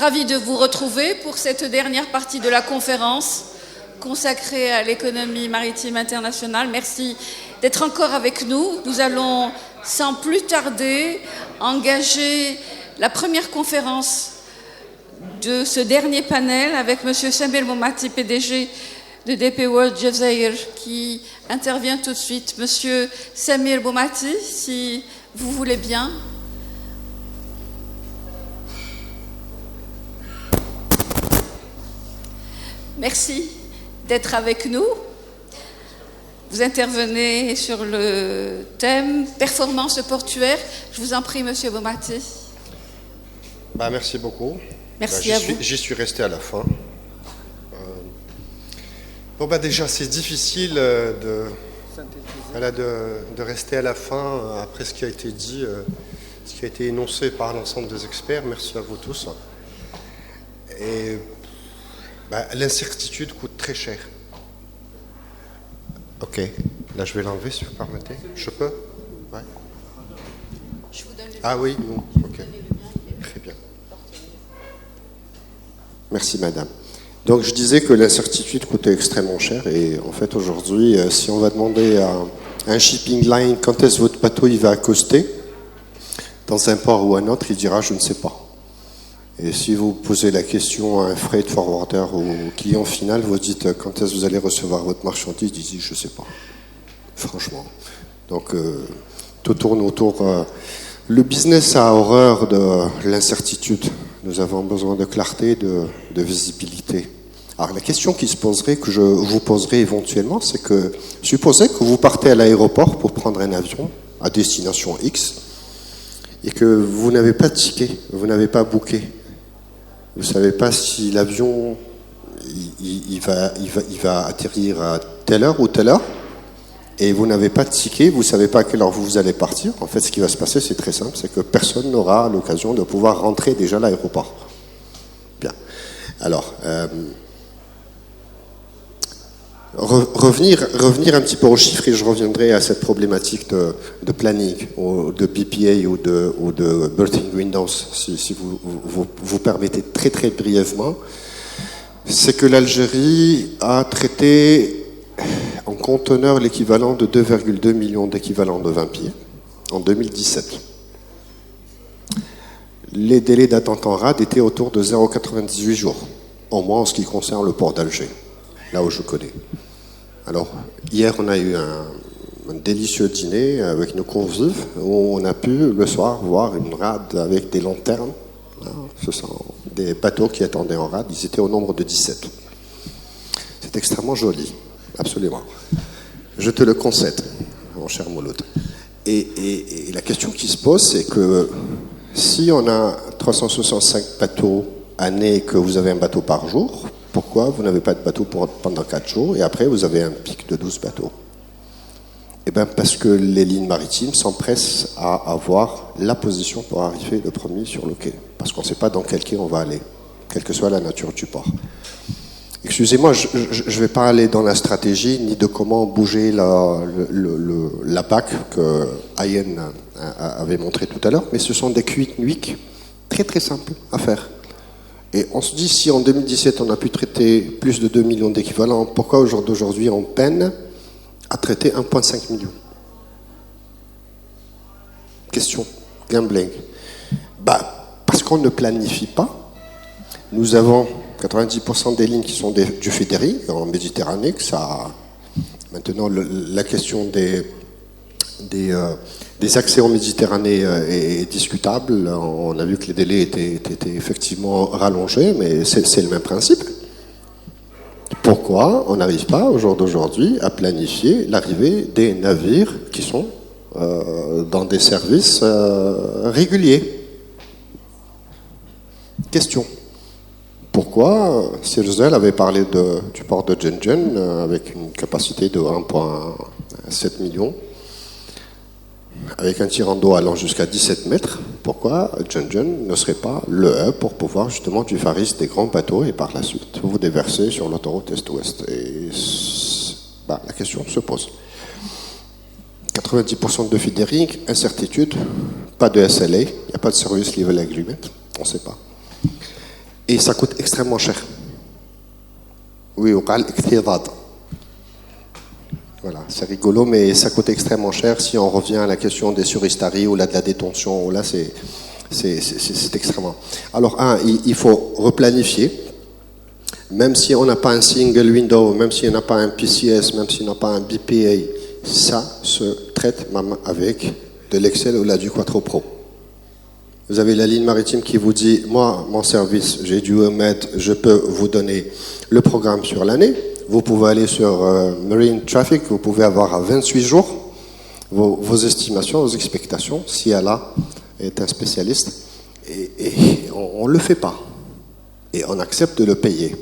Ravi de vous retrouver pour cette dernière partie de la conférence consacrée à l'économie maritime internationale. Merci d'être encore avec nous. Nous allons, sans plus tarder, engager la première conférence de ce dernier panel avec M. Samir Boumati, PDG de DP World Jazeera, qui intervient tout de suite. Monsieur Samir Boumati, si vous voulez bien. Merci d'être avec nous. Vous intervenez sur le thème performance portuaire. Je vous en prie, Monsieur Boumati. Merci beaucoup. Merci à vous. J'y suis resté à la fin. Déjà, c'est difficile de rester à la fin après ce qui a été dit, ce qui a été énoncé par l'ensemble des experts. Merci à vous tous. Et l'incertitude coûte très cher. Ok, là je vais l'enlever si vous permettez. Je peux? Ouais. Je vous donne le Ah oui, non. Ok. Très bien. Merci madame. Donc je disais que l'incertitude coûtait extrêmement cher et en fait aujourd'hui, si on va demander à un shipping line quand est-ce que votre bateau il va accoster dans un port ou un autre, il dira je ne sais pas. Et si vous posez la question à un freight forwarder ou au client final, vous dites quand est-ce que vous allez recevoir votre marchandise, il dit je ne sais pas. Franchement. Donc tout tourne autour. Le business a horreur de l'incertitude. Nous avons besoin de clarté, de visibilité. Alors la question qui se poserait, que je vous poserai éventuellement, c'est que supposez que vous partez à l'aéroport pour prendre un avion à destination X et que vous n'avez pas de ticket, vous n'avez pas booké. Vous ne savez pas si l'avion il va atterrir à telle heure ou telle heure, et vous n'avez pas de ticket, vous ne savez pas à quelle heure vous allez partir. En fait, ce qui va se passer, c'est très simple, c'est que personne n'aura l'occasion de pouvoir rentrer déjà à l'aéroport. Bien. Alors, revenir un petit peu aux chiffres, et je reviendrai à cette problématique de planning, ou de PPA ou de berthing windows, si vous permettez très très brièvement. C'est que l'Algérie a traité en conteneur l'équivalent de 2,2 millions d'équivalents de 20 pieds en 2017. Les délais d'attente en rade étaient autour de 0,98 jours, au moins en ce qui concerne le port d'Alger, là où je connais. Alors, hier, on a eu un délicieux dîner avec nos convives où on a pu, le soir, voir une rade avec des lanternes. Ce sont des bateaux qui attendaient en rade. Ils étaient au nombre de 17. C'est extrêmement joli, absolument. Je te le concède, mon cher Mouloud. Et la question qui se pose, c'est que si on a 365 bateaux année et que vous avez un bateau par jour, pourquoi vous n'avez pas de bateau pendant 4 jours et après vous avez un pic de 12 bateaux? Eh bien parce que les lignes maritimes s'empressent à avoir la position pour arriver le premier sur le quai. Parce qu'on ne sait pas dans quel quai on va aller, quelle que soit la nature du port. Excusez-moi, je ne vais pas aller dans la stratégie ni de comment bouger la PAC que Ayen avait montré tout à l'heure, mais ce sont des quick très très simples à faire. Et on se dit, si en 2017 on a pu traiter plus de 2 millions d'équivalents, pourquoi au jour d'aujourd'hui on peine à traiter 1,5 million? Question, gambling. Parce qu'on ne planifie pas. Nous avons 90% des lignes qui sont du ferry en Méditerranée, que ça, maintenant la question des accès en Méditerranée est discutable. On a vu que les délais étaient effectivement rallongés, mais c'est le même principe. Pourquoi on n'arrive pas, au jour d'aujourd'hui, à planifier l'arrivée des navires qui sont dans des services réguliers? Question. Pourquoi Cyril avait parlé du port de Djenjen avec une capacité de 1,7 million, avec un tirant d'eau allant jusqu'à 17 mètres, pourquoi Djenjen ne serait pas le hub pour pouvoir justement du Faris des grands bateaux et par la suite vous déverser sur l'autoroute Est-Ouest? Et la question se pose. 90% de feedering, incertitude, pas de SLA, il n'y a pas de Service Level Agreement, on ne sait pas. Et ça coûte extrêmement cher. Oui, au cal اكتظاظ. Voilà, c'est rigolo, mais ça coûte extrêmement cher. Si on revient à la question des suristaries ou là de la détention, ou là c'est extrêmement. Alors, il faut replanifier. Même si on n'a pas un single window, même si on n'a pas un PCS, même si on n'a pas un BPA, ça se traite même avec de l'Excel ou là du Quattro Pro. Vous avez la ligne maritime qui vous dit, moi, mon service, j'ai du EMED, je peux vous donner le programme sur l'année. Vous pouvez aller sur Marine Traffic, vous pouvez avoir à 28 jours vos estimations, vos expectations, si elle est un spécialiste. Et on ne le fait pas. Et on accepte de le payer.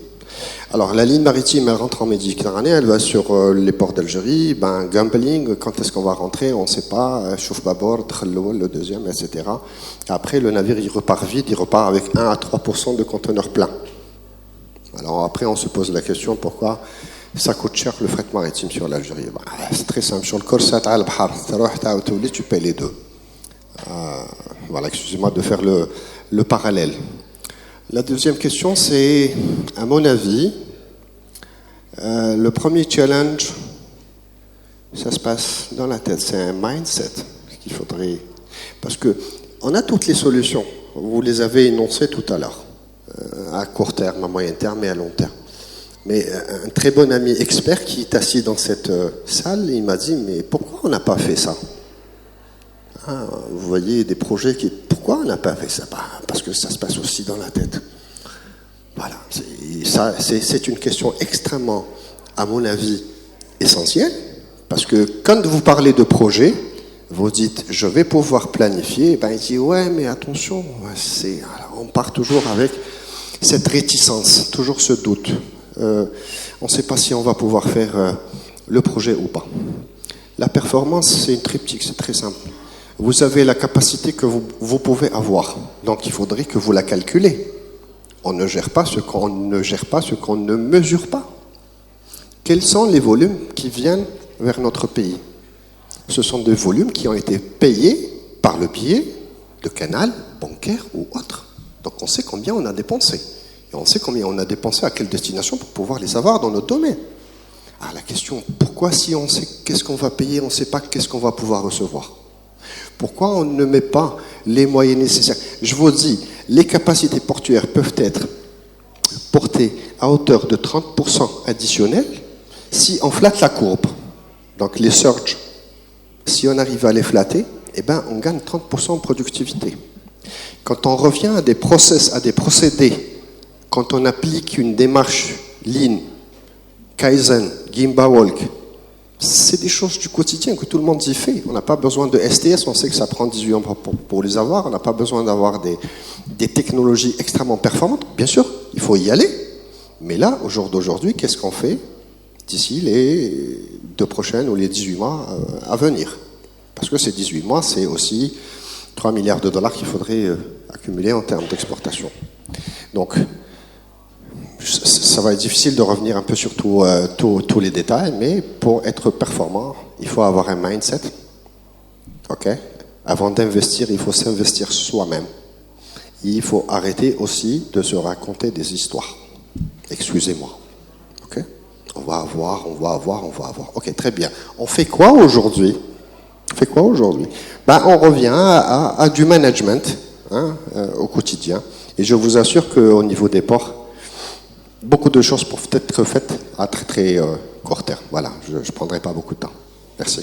Alors, la ligne maritime, elle rentre en Méditerranée, elle va sur les ports d'Algérie, gambling, quand est-ce qu'on va rentrer, on ne sait pas, chauffe bâbord, le deuxième, etc. Après, le navire, il repart vide, il repart avec 1 à 3% de conteneurs pleins. Alors après, on se pose la question, pourquoi ça coûte cher le fret maritime sur l'Algérie? C'est très simple, sur le Korsat al-Bahar, tu payes les deux. Voilà, excusez-moi de faire le parallèle. La deuxième question, c'est, à mon avis, le premier challenge, ça se passe dans la tête. C'est un mindset qu'il faudrait... Parce qu'on a toutes les solutions. Vous les avez énoncées tout à l'heure. À court terme, à moyen terme et à long terme. Mais un très bon ami expert qui est assis dans cette salle, il m'a dit, mais pourquoi on n'a pas fait ça? Vous voyez des projets qui... Pourquoi on n'a pas fait ça? Parce que ça se passe aussi dans la tête. Voilà. C'est une question extrêmement, à mon avis, essentielle. Parce que quand vous parlez de projet, vous dites, je vais pouvoir planifier. Il dit, ouais, mais attention, on part toujours avec cette réticence, toujours ce doute. On ne sait pas si on va pouvoir faire le projet ou pas. La performance, c'est une triptyque, c'est très simple. Vous avez la capacité que vous pouvez avoir. Donc, il faudrait que vous la calculez. On ne gère pas ce qu'on ne gère pas, ce qu'on ne mesure pas. Quels sont les volumes qui viennent vers notre pays? Ce sont des volumes qui ont été payés par le biais de canaux bancaires ou autres. Donc, on sait combien on a dépensé. Et on sait combien on a dépensé à quelle destination pour pouvoir les avoir dans notre domaine. Alors, la question, pourquoi si on sait qu'est-ce qu'on va payer, on ne sait pas qu'est-ce qu'on va pouvoir recevoir? Pourquoi on ne met pas les moyens nécessaires? Je vous dis, les capacités portuaires peuvent être portées à hauteur de 30% additionnels si on flatte la courbe. Donc les surges, si on arrive à les flatter, on gagne 30% en productivité. Quand on revient à des process, à des procédés, quand on applique une démarche Lean, Kaizen, Gemba Walk, c'est des choses du quotidien que tout le monde y fait. On n'a pas besoin de STS, on sait que ça prend 18 ans pour les avoir. On n'a pas besoin d'avoir des technologies extrêmement performantes. Bien sûr, il faut y aller. Mais là, au jour d'aujourd'hui, qu'est-ce qu'on fait d'ici les 2 prochaines ou les 18 mois à venir? Parce que ces 18 mois, c'est aussi 3 milliards de dollars qu'il faudrait accumuler en termes d'exportation. Donc, ça va être difficile de revenir un peu sur tous les détails, mais pour être performant, il faut avoir un mindset. OK? Avant d'investir, il faut s'investir soi-même. Il faut arrêter aussi de se raconter des histoires. Excusez-moi. OK? On va avoir. OK, très bien. On fait quoi aujourd'hui? On revient à du management au quotidien. Et je vous assure qu'au niveau des ports, beaucoup de choses peuvent être faites à très court terme. Voilà, je ne prendrai pas beaucoup de temps. Merci.